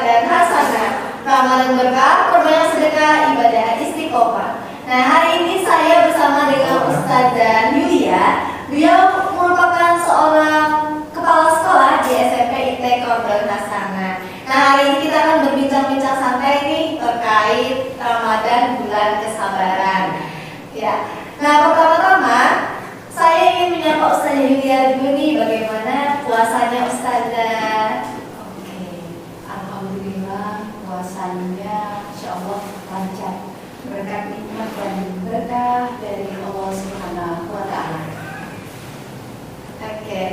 dan hasanah, Ramadan berkah, perbanyak sedekah, ibadah istiqomah. Nah, hari ini saya bersama dengan Ustazah Yulia. Beliau merupakan seorang kepala sekolah di SMP IT Qardul Hasanah. Nah, hari ini kita akan berbincang-bincang santai nih terkait Ramadan, bulan kesabaran. Ya. Nah, pertama-tama saya ingin menyapa Ustazah Yulia dulu nih, bagaimana puasanya Ustazah? Oke, alhamdulillah puasanya insyaallah lancar, berkat nikmat dan berkah dari Allah Subhanahu wa taala. Oke.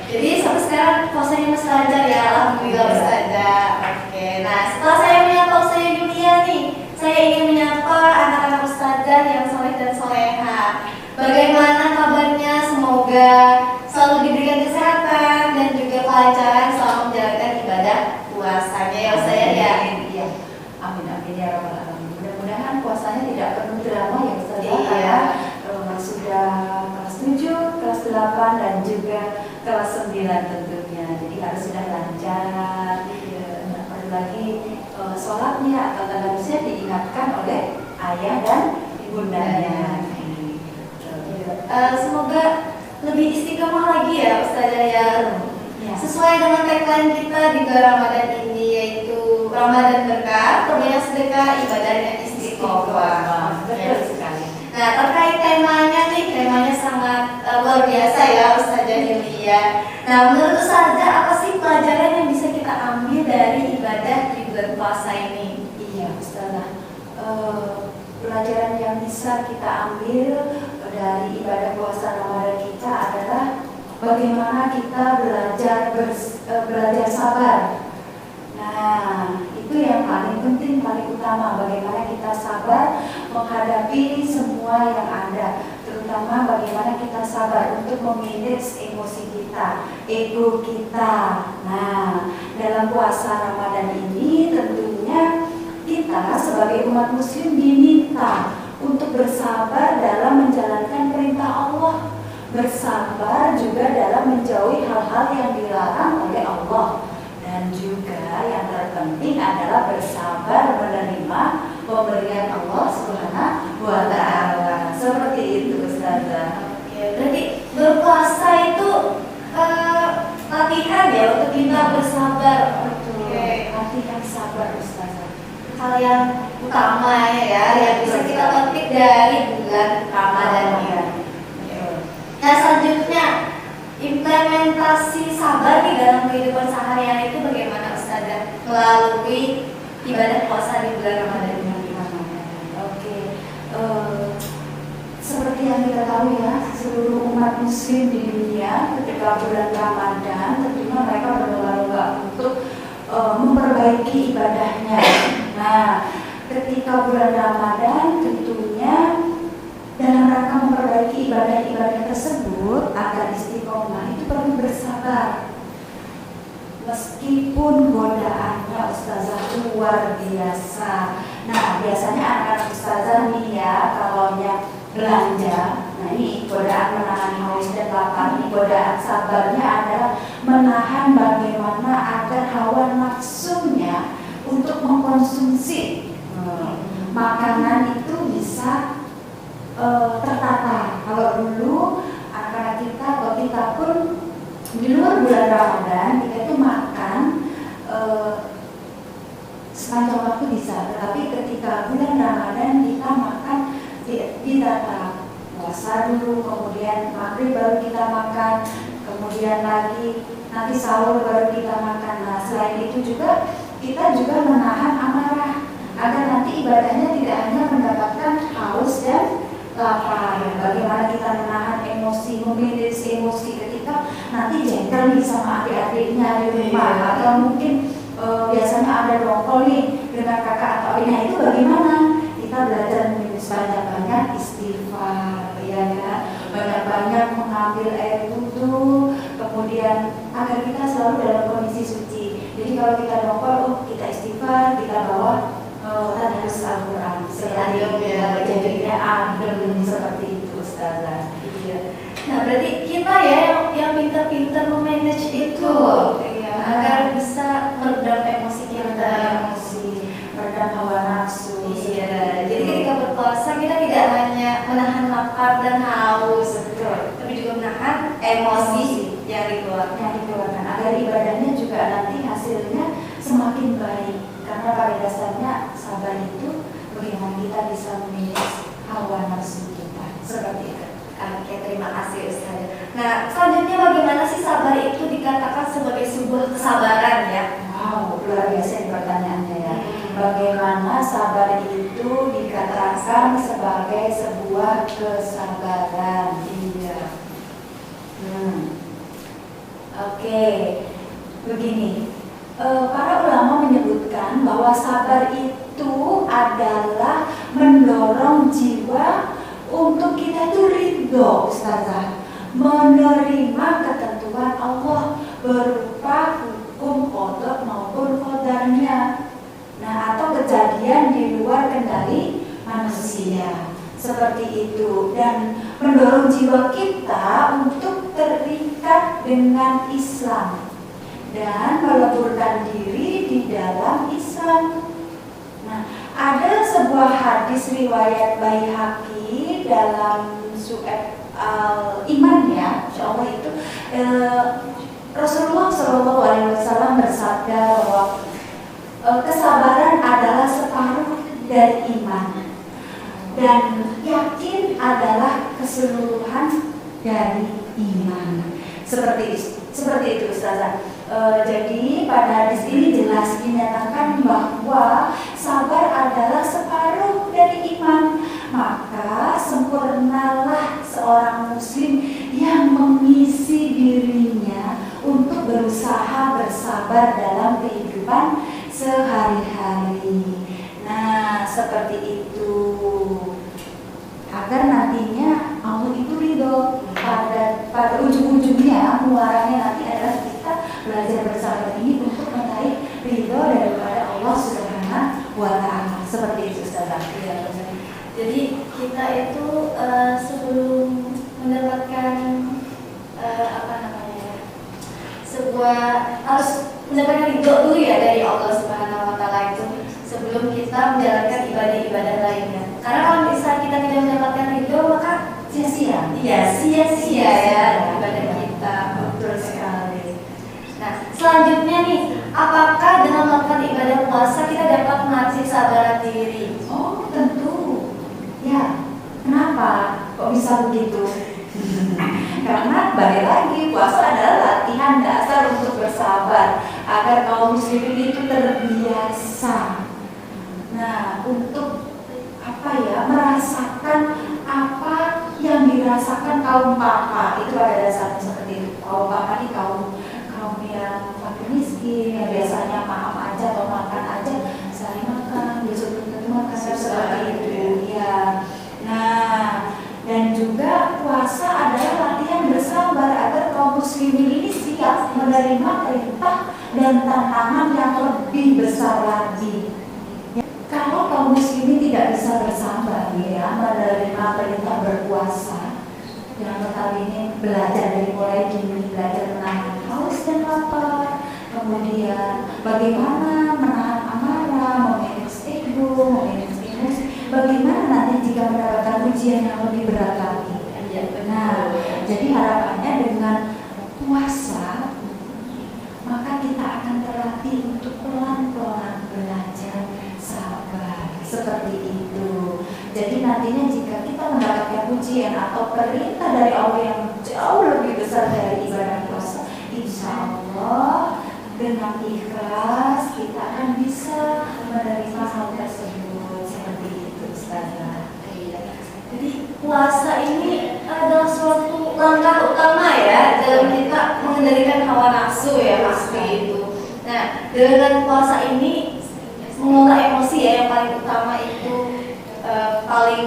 Jadi sampai sekarang puasanya masih lancar ya, alhamdulillah Ustazah. Oke. Nah, setelah saya menyapa Ustazah Yulia nih, saya ingin menyapa anak-anak Ustazah yang soleh dan soleha. Bagaimana kabarnya? Semoga selalu diberikan kesehatan dan juga kelancaran selama menjalankan ibadah puasanya ya Ustazah ya. Iya. Amin amin ya rabbal alamin. Mudah-mudahan puasanya tidak penuh drama ya Ustazah. Iya. Sudah kelas 7, kelas 8 dan juga kelas 9 tentunya. Jadi harus sudah lancar. Apalagi sholatnya atau tadabusnya diingatkan oleh ayah dan ibundanya. Semoga lebih istiqomah lagi ya Ustazah ya. Ya. Sesuai dengan tagline kita di bulan Ramadan ini, yaitu Ramadan berkah, perbanyak sedekah, ibadahnya istiqomah. Betul sekali. Nah, terkait temanya nih, temanya sangat luar biasa ya Ustazah Yulia. Nah, menurut Ustazah, apa sih pelajaran yang bisa kita ambil dari ibadah di bulan puasa ini? Iya Ustazah, pelajaran yang bisa kita ambil dari ibadah puasa Ramadan kita adalah bagaimana kita belajar sabar. Nah, itu yang paling penting, paling utama, bagaimana kita sabar menghadapi semua yang ada, terutama bagaimana kita sabar untuk memanage emosi kita, ego kita. Nah, dalam puasa Ramadan ini tentunya kita sebagai umat muslim diminta untuk bersabar dalam menjalankan perintah Allah, bersabar juga dalam menjauhi hal-hal yang dilarang oleh Allah, dan juga yang terpenting adalah bersabar menerima pemberian Allah Subhanahu wa taala. Seperti itu Ustazah. Oke, berarti berpuasa itu latihan ya untuk kita bersabar. Oke. Latihan sabar Ustazah. Hal yang utama ya yang bisa kita petik dari bulan Ramadan ini. Nah, selanjutnya implementasi sabar di dalam kehidupan sehari-hari itu bagaimana Ustazah melalui ibadah puasa di bulan Ramadan ini? Oke, seperti yang kita tahu ya, seluruh umat muslim di dunia ketika bulan Ramadan tentunya mereka berlomba-lomba untuk memperbaiki ibadahnya. Nah, ketika bulan Ramadan tentunya dalam rangka memperbaiki ibadah-ibadah tersebut agar istiqomah itu perlu bersabar. Meskipun godaannya Ustazah luar biasa. Nah, biasanya anak-anak Ustazah nih ya, kalau yang belanja, nah ini godaan menahan haus dan lapar. Ini godaan sabarnya adalah menahan bagaimana agar hawa nafsunya untuk mengkonsumsi makanan itu bisa tertata. Kalau dulu anak-anak kita atau kita pun di luar bulan Ramadan kita itu makan sepanjang waktu bisa, tetapi ketika bulan Ramadan kita makan ditata, puasa dulu, kemudian maghrib baru kita makan, kemudian lagi nanti sahur baru kita makan. Nah, selain itu juga kita juga menahan amarah agar nanti ibadahnya tidak hanya mendapatkan haus dan lapar. Bagaimana kita menahan emosi, memanage emosi ketika nanti jengkel nih sama adik-adiknya di rumah, atau mungkin biasanya ada dongkol nih dengan kakak atau adiknya, itu bagaimana kita belajar menulis banyak-banyak istighfar, ya kan? Banyak-banyak mengambil air wudhu, kemudian agar kita selalu dalam kondisi suci. Jadi kalau kita dongkol, kita istighfar, kita bawa tadarus Al-Quran. Jadinya adem seperti itu Ustazah. Nah, berarti kita ya yang pintar-pintar memanage itu. Iya. agar bisa meredam emosi kita, meredam hawa nafsu. Iya, jadi ketika berpuasa kita tidak hanya menahan lapar dan haus, Betul. tapi juga menahan emosi yang dikeluarkan. Agar ibadahnya juga nanti hasilnya semakin baik. Karena pada dasarnya sabar itu bagaimana kita bisa memanage hawa nafsu kita. Seperti itu. Oke, terima kasih Ustaz. Nah, selanjutnya bagaimana sih sabar itu dikatakan sebagai sebuah kesabaran ya? Wow, luar biasa ini pertanyaannya ya. Bagaimana sabar itu dikatakan sebagai sebuah kesabaran? Iya. Oke, begini. Para ulama menyebutkan bahwa sabar itu adalah mendorong jiwa untuk kita itu ridho, Ustazah, menerima ketentuan Allah berupa hukum qada maupun qadarnya. Nah, atau kejadian di luar kendali manusia, seperti itu, dan mendorong jiwa kita untuk terikat dengan Islam dan meleburkan diri di dalam Islam. Nah, ada sebuah hadis riwayat Baihaqi dalam Su'ab al-Iman ya, insyaallah itu Rasulullah SAW bersabda bahwa kesabaran adalah separuh dari iman dan yakin adalah keseluruhan dari iman. Seperti itu Ustazah. Jadi pada hadis ini jelas dinyatakan bahwa sabar adalah separuh dari iman. Maka sempurnalah seorang muslim yang mengisi dirinya untuk berusaha bersabar dalam kehidupan sehari-hari. Nah, seperti itu. Agar nantinya Allah itu ridho. Pada ujung-ujungnya muaranya nanti adalah kita belajar bersabar ini untuk meraih ridho daripada Allah Subhanahu wa Ta'ala. Seperti itu Ustazah. Ya, jadi kita itu sebelum mendapatkan sebuah harus mendapatkan ridho dulu ya dari Allah Subhanahu wa Ta'ala itu sebelum kita menjalankan ibadah-ibadah lainnya. Karena kalau misalnya kita tidak mendapatkan ridho maka sia-sia. Iya, sia-sia ya ibadah kita. Betul sekali. Nah, selanjutnya nih, apakah dengan melakukan ibadah puasa kita dapat melatih kesabaran diri? Oh, tentu. Ya, kenapa kok bisa begitu? Karena balik lagi puasa adalah latihan dasar untuk bersabar agar kaum muslimin itu terbiasa. Nah, untuk merasakan apa yang dirasakan kaum papa itu pada dasarnya seperti itu. Kaum papa ini kaum yang fakir miskin yang biasanya maaf aja atau makan aja sehari makan besok belum tentu makan seperti itu ya. Nah, dan juga puasa adalah latihan bersabar agar kaum muslimin ini siap menerima perintah dan tantangan yang lebih besar lagi. Kalau kaum muslimin tidak bisa bersabar ya menerima perintah berpuasa, yang kali ini belajar dari mulai dini, belajar menahan haus dan lapar, kemudian bagaimana menahan amarah, memanage ego, memanage emosi, bagaimana nanti jika mendapatkan ujian yang lebih berat lagi. Nah, jadi harapannya dengan puasa maka kita akan terlatih untuk pelan-pelan belajar sabar seperti itu. Jadi nantinya jika kita mendapatkan ujian atau perintah dari Allah yang jauh lebih besar dari ibadah puasa, insya Allah dengan ikhlas kita akan bisa menerima hal tersebut. Seperti itu Ustazah. Jadi puasa ini adalah suatu langkah utama ya dalam kita mengendalikan hawa nafsu ya pasti itu. Nah, dengan puasa ini mengelola emosi ya yang paling utama itu paling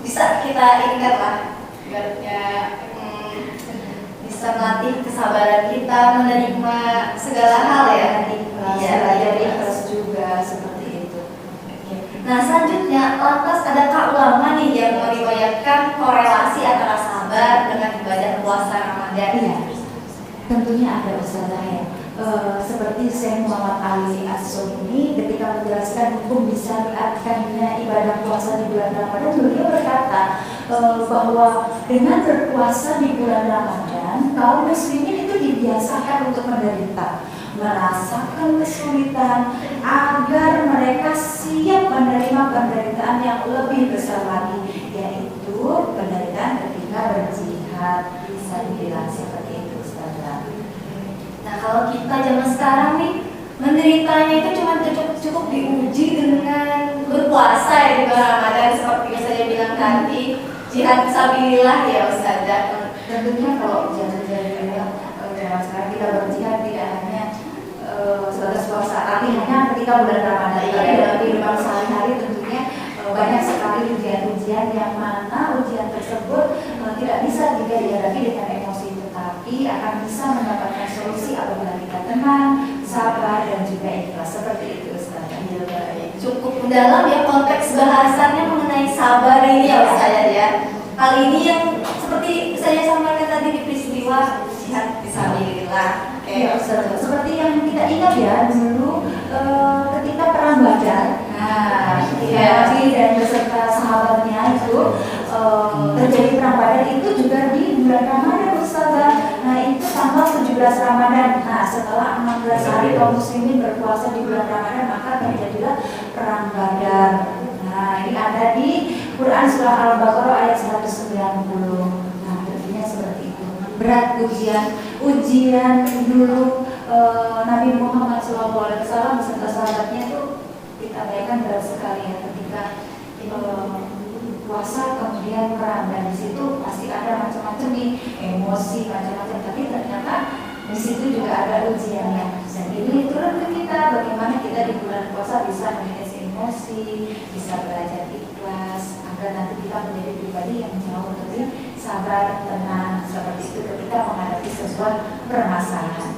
bisa kita ingat lah, ibaratnya bisa melatih kesabaran kita menerima segala hal ya. Iya, belajar ikhlas juga seperti itu. Nah, selanjutnya lantas adakah ulama nih yang meriwayatkan korelasi antara sabar dengan ibadah puasa Ramadan? Iya. Tentunya ada Ustazah ya. Seperti Syekh Muhammad Ali As-Suni ketika menjelaskan hukum disyariatkannya ibadah puasa di bulan Ramadan, beliau berkata bahwa dengan berpuasa di bulan Ramadan, kaum muslimin itu dibiasakan untuk menderita, merasakan kesulitan agar mereka siap menerima penderitaan yang lebih besar lagi, yaitu penderitaan ketika berjihad. Bisa dibilang seperti itu, Ustazah. Nah, kalau kita zaman sekarang nih, menderitanya itu cuma cukup diuji dengan berpuasa ya di bulan Ramadan, seperti yang saya bilang tadi, jihad fisabilillah ya Ustazah. Tentunya kalau zaman sekarang kita berjihad tidak hanya sebatas puasa, tapi hanya ketika bulan Ramadan. Tapi dalam kehidupan sehari-hari tentunya banyak sekali ujian-ujian yang mana ujian tersebut tidak bisa juga dihadapi dengan emosi, tetapi akan bisa mendapatkan solusi apabila kita tenang, sabar, dan juga ikhlas. Seperti itu, Ustaz. Cukup mendalam ya konteks bahasannya mengenai sabar ini ya Ustazah ya. Kali ini yang seperti saya sampaikan tadi di peristiwa jihad fisabilillah. Ya, Ustaz. Seperti yang kita ingat ya dulu ketika perang Badar. Nah, Nabi dan beserta sahabatnya itu terjadi perang Badar itu juga di bulan Ramadan, Ustazah. Nah, itu tanggal 17 Ramadan. Nah, setelah 16 hari kaum muslimin berpuasa di bulan Ramadan, maka terjadilah perang Badar. Nah, ini ada di Quran surah Al-Baqarah ayat 190. Nah, tentunya seperti itu. Berat ujian dulu Nabi Muhammad SAW beserta sahabatnya itu kita bayangkan berat sekali ya ketika puasa kemudian perang, dan di situ pasti ada macam-macam nih emosi macam-macam, tapi ternyata di situ juga ada ujiannya. Dan ini turun ke kita bagaimana kita di bulan puasa bisa manage emosi, bisa belajar ikhlas agar nanti kita menjadi pribadi yang jauh lebih sabar, tenang seperti itu ketika menghadapi sebuah permasalahan.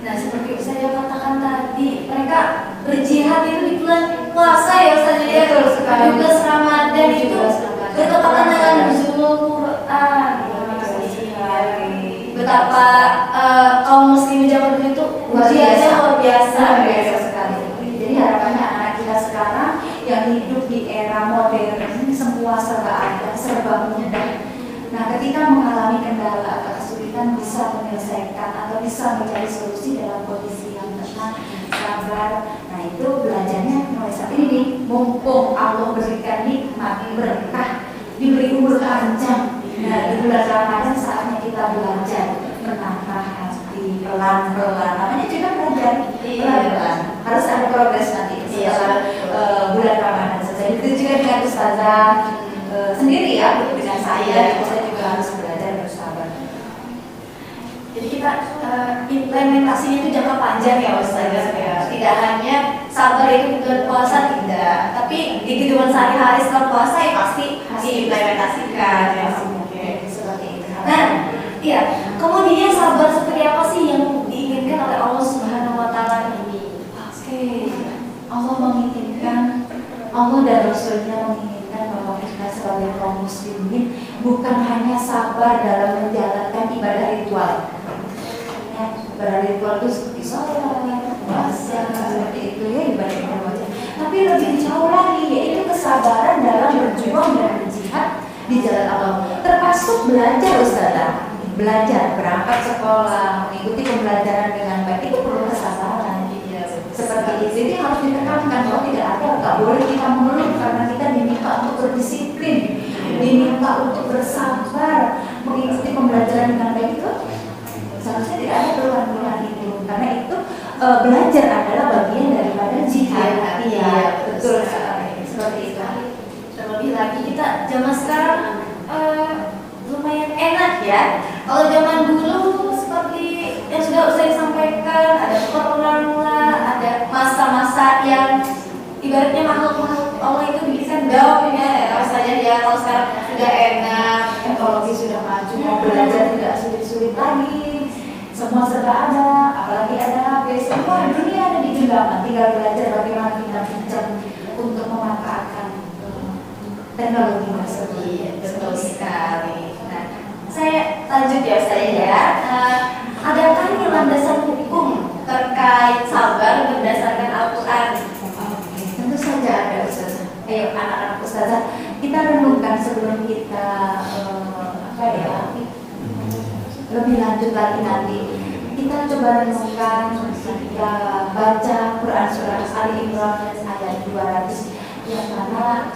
Nah, seperti saya katakan tadi, mereka berjihad itu di bulan puasa ya Ustazah ya. 17 Ramadan itu bertepatan dengan nuzulul Quran. Betapa kaum muslimin zaman dulu itu ujiannya luar biasa sekali. Jadi harapannya anak kita sekarang yang hidup di era modern ini semua serba ada, serba mudah. Nah, ketika mengalami kendala atau kesulitan bisa menyelesaikan atau bisa mencari solusi dalam kondisi yang tenang, sabar. Nah, itu belajarnya mulai saat ini nih. Mumpung Allah berikan nikmat, berkah, diberi umur panjang. Nah, di bulan Ramadan saatnya kita belajar menatah hati pelan-pelan. Namanya juga belajar pelan-pelan. Harus ada progres nanti setelah bulan Ramadan. Jadi itu juga dengan Ustazah sendiri ya, dengan saya juga harus belajar bersabar. Jadi kita implementasinya itu jangka panjang ya Ustazah ya. Tidak hanya sabar itu bulan puasa tidak, tapi di kehidupan sehari-hari setelah puasa ya pasti diimplementasikan ya. Seperti itu. Nah, iya. Kemudian sabar seperti apa sih yang diinginkan oleh Allah Subhanahu Wa Taala ini? Oke, Allah menginginkan, Allah dan Rasulnya menginginkan bahwa kita sebagai kaum muslimin bukan hanya sabar dalam menjalankan ibadah ritual. Ya, ibadah ritual itu seperti sholat, puasa, seperti itu ya ibadah wajib. Tapi lebih jauh lagi yaitu kesabaran dalam berjuang dan berjihad di jalan Allah. Termasuk belajar Ustazah, belajar berangkat sekolah, mengikuti pembelajaran dengan baik itu perlu kesabaran. Seperti itu, jadi harus ditekankan bahwa tidak ada, nggak boleh kita mengeluh karena kita diminta untuk berdisiplin, diminta untuk bersabar, mengikuti pembelajaran dengan baik itu seharusnya tidak ada keluhan-keluhan itu, karena itu belajar adalah bagian daripada jihad. Iya, betul sekali. Seperti itu. Terlebih lagi kita zaman sekarang lumayan enak ya. Kalau zaman dulu seperti yang sudah saya sampaikan, ada perang lah, ada masa-masa yang ibaratnya makhluk-makhluk Allah itu bikin down ya, saja ya. Kalau sekarang sudah enak, teknologi sudah maju, mau belajar tidak sulit-sulit lagi, semua serba ada, apalagi ada HP, semua dunia ada di genggaman, tinggal belajar bagaimana kita bijak untuk memanfaatkan teknologi tersebut. betul sekali. Nah, saya lanjut ya saya ya. sebagai anak-anak ustazah, kita renungkan sebelum kita lebih lanjut lagi nanti. Kita coba renungkan, kita baca Quran surah Ali Imran ayat 200 yang mana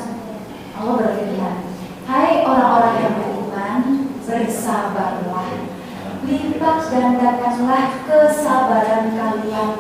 Allah berfirman, hai orang-orang yang beriman, bersabarlah, lipat gandakanlah kesabaran kalian,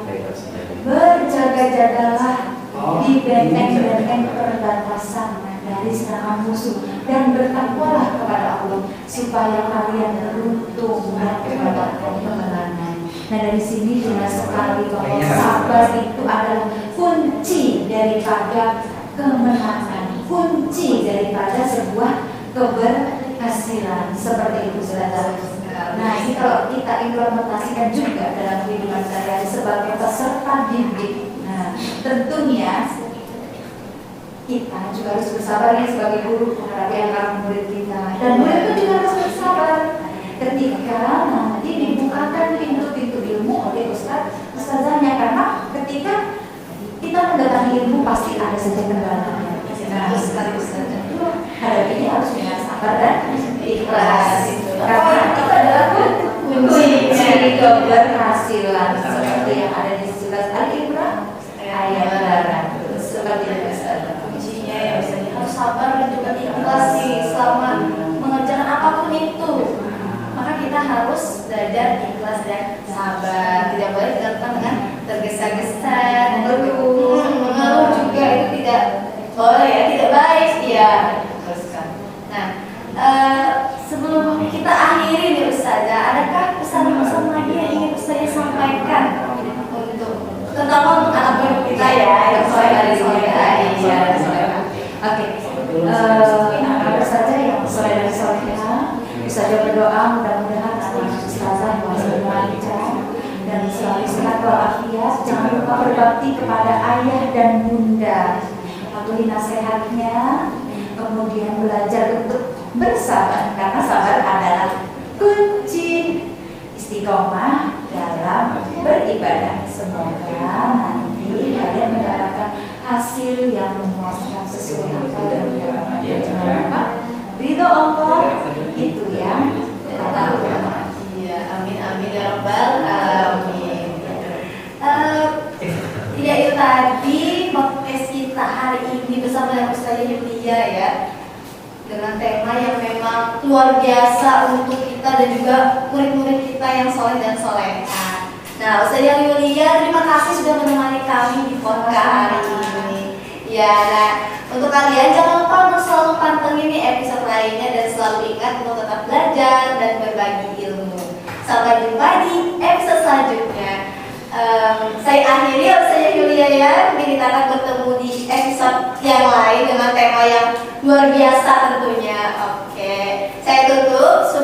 berjaga-jagalah di benteng-benteng perbatasan dari serangan musuh, dan bertakwalah kepada Allah supaya kalian beruntung dan mendapatkan kemenangan. Nah, dari sini jelas sekali bahwa sabar itu adalah kunci daripada kemenangan, kunci daripada sebuah keberhasilan, seperti itu saudara. Nah, ini kalau kita implementasikan juga dalam kehidupan sehari-hari sebagai peserta didik. Nah, tentunya kita juga harus bersabar ya sebagai guru menghadapi anak murid kita, dan murid itu juga harus bersabar ketika nanti dibukakan pintu-pintu ilmu oleh ustazahnya, karena ketika kita mendatangi ilmu pasti ada saja kendalanya. Nah, hadapinya harus dengan sabar dan ikhlas, karena itu adalah kunci keberhasilan, seperti yang ada di surat Al-Imran ayat 200. Seperti itu kuncinya ya, misalnya harus sabar dan juga ikhlas sih selama mengerjakan apapun itu. Maka kita harus belajar ikhlas dan sabar, tidak boleh dilakukan dengan tergesa-gesa, mengeluh juga itu tidak boleh ya, tidak baik ya. Nah, sebelum kita akhiri nih Ustazah, adakah pesan-pesan lagi yang ingin Ustazah sampaikan untuk terutama untuk anak murid kita ya, yang soleh dari solehah? Iya, oke. Apa saja yang soleh dari solehah? Ustazah berdoa mudah-mudahan anak ustazah masih lancar dan selalu sehat walafiat. Jangan lupa berbakti kepada ayah dan bunda, patuhi nasihatnya, kemudian belajar untuk bersabar, karena sabar adalah kunci istiqomah dalam beribadah. Semoga nanti kalian mendapatkan hasil yang memuaskan sesuai apa yang diharapkan. Ridho Allah itu yang kata ulama. Iya, amin amin ya rabbal alamin. Ya itu tadi podcast kita hari ini bersama dengan Ustazah Yulia ya, dengan tema yang memang luar biasa untuk kita dan juga murid-murid kita yang soleh dan solehah. Nah, Ustazah Yulia, terima kasih sudah menemani kami di podcast hari ini. Ya, nah untuk kalian jangan lupa untuk selalu pantengin episode lainnya dan selalu ingat untuk tetap belajar dan berbagi ilmu. Sampai jumpa di episode selanjutnya. Saya akhiri Ustazah Yulia ya. Mungkin kita akan bertemu di episode yang lain dengan tema yang luar biasa tentunya. Oke, saya tutup.